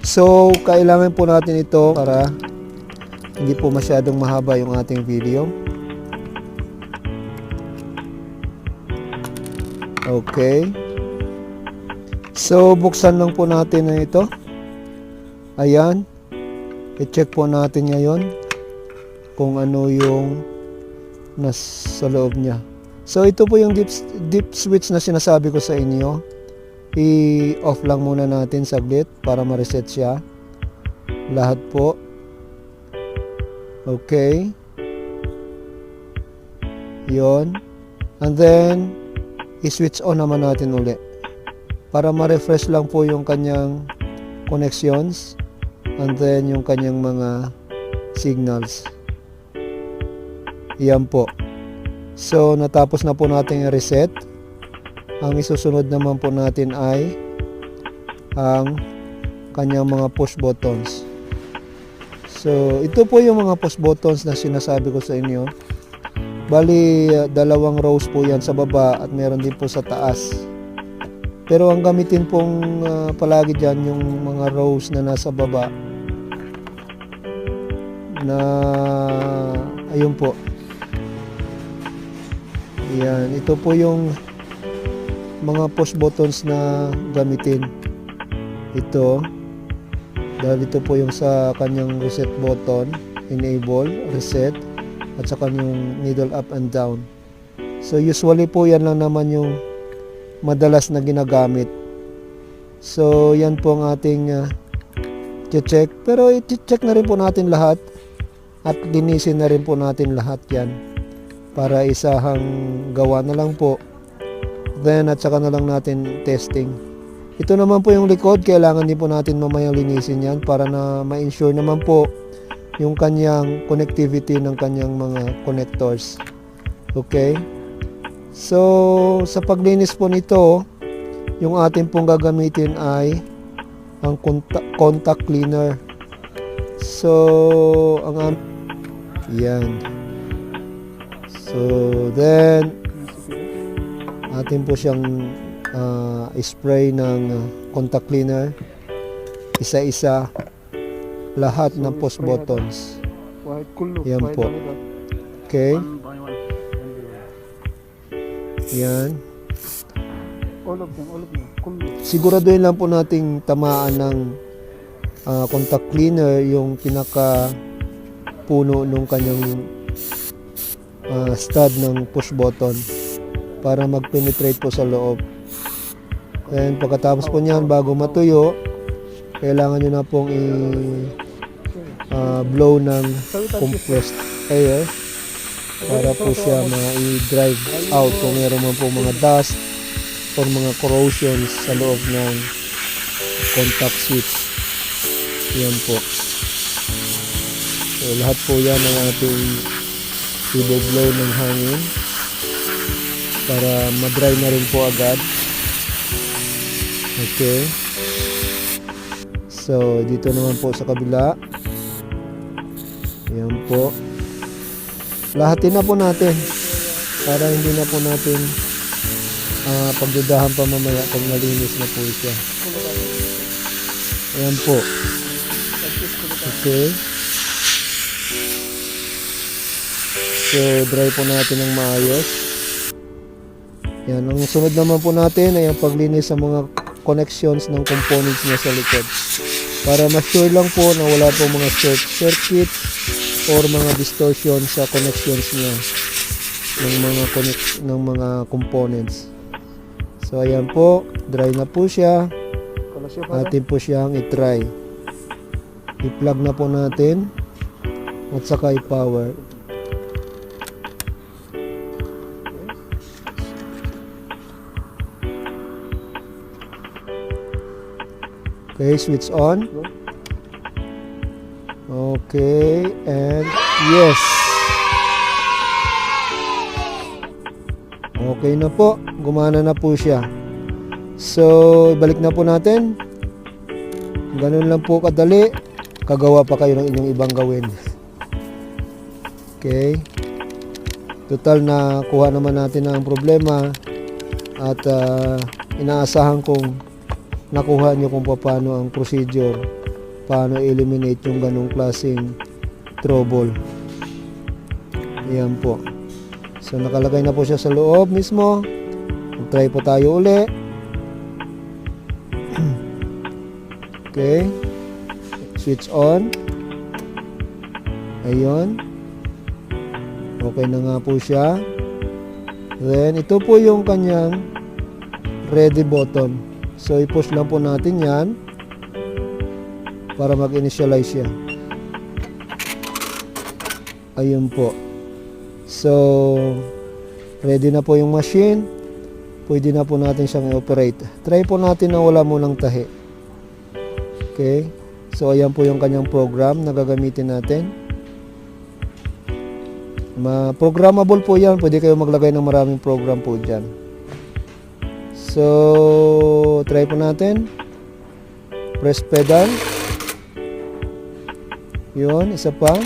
So, kailangan po natin ito para hindi po masyadong mahaba yung ating video. Okay. So, buksan lang po natin na ito. Ayan. I-check po natin ngayon kung ano yung nasa loob niya. So, ito po yung deep switch na sinasabi ko sa inyo. I-off lang muna natin saglit para ma-reset siya. Lahat po. Okay. Yon. And then, i-switch on naman natin uli. Para ma-refresh lang po yung kanyang connections. And then, yung kanyang mga signals. Yan po. So, natapos na po natin i-reset. Ang isusunod naman po natin ay ang kanyang mga push buttons. So, ito po yung mga push buttons na sinasabi ko sa inyo. Bali, dalawang rows po yan sa baba at meron din po sa taas. Pero ang gamitin pong palagi dyan yung mga rows na nasa baba. Na, ayun po. Yan, ito po yung mga push buttons na gamitin. Ito. Dahil ito po yung sa kanyang reset button, enable, reset, at saka yung middle up and down. So usually po yan lang naman yung madalas na ginagamit. So yan po ang ating check. Pero i-check na rin po natin lahat at linisin na rin po natin lahat yan para isahang gawa na lang po. Then at saka na lang natin testing. Ito naman po yung likod, kailangan din po natin mamaya linisin yan para na ma-ensure naman po yung kanyang connectivity ng kanyang mga connectors. Okay? So, sa paglinis po nito, yung atin pong gagamitin ay ang contact cleaner. So, yan. So, then, atin po siyang spray ng contact cleaner, isa-isa, lahat ng push buttons. Yan po. Okay. Yan. Siguraduhin lang po nating tamaan ng contact cleaner yung pinaka puno nung kanyang stud ng push button para mag-penetrate po sa loob. And pagkatapos po niyan, bago matuyo, kailangan nyo na pong blow ng compressed air para po siya i-drive out kung meron man po mga dust or mga corrosions sa loob ng contact switch. Yan po. So lahat po yan ang ating i-blow ng hangin para ma-dry na rin po agad. Okay. So, dito naman po sa kabila. Ayan po. Lahatin na po natin para hindi na po natin pagdudahan pa mamaya pag nalinis na po siya. Ayan po. Okay. So, dry po natin ng maayos. Yan. Ang sunod naman po natin ay ang paglinis sa mga connections ng components niya sa likod para ma-sure lang po na wala po mga short circuit or mga distortion sa connections niya ng mga components. So ayan po, dry na po siya. Atin po siyang i-try. I-plug na po natin at saka i-power. Okay, switch on. Okay, and yes. Okay na po, gumana na po siya. So, ibalik na po natin. Ganun lang po kadali. Kagawa pa kayo ng inyong ibang gawin. Okay. Total na kuha naman natin ang problema at inaasahan kong nakuha nyo kung paano ang procedure paano eliminate yung ganong klaseng trouble. Ayan po. So nakalagay na po siya sa loob mismo. Mag-try po tayo uli. Okay. Switch on. Ayun. Okay na nga po siya. Then ito po yung kanyang ready button. So i-push lang po natin yan para mag-initialize siya. Ayun po. So ready na po yung machine. Pwede na po natin siyang i-operate. Try po natin na wala munang tahi. Okay. So ayan po yung kanyang program na gagamitin natin. Programmable po yan. Pwede kayo maglagay ng maraming program po dyan. So try po natin. Press pedal. Yun, isa pa.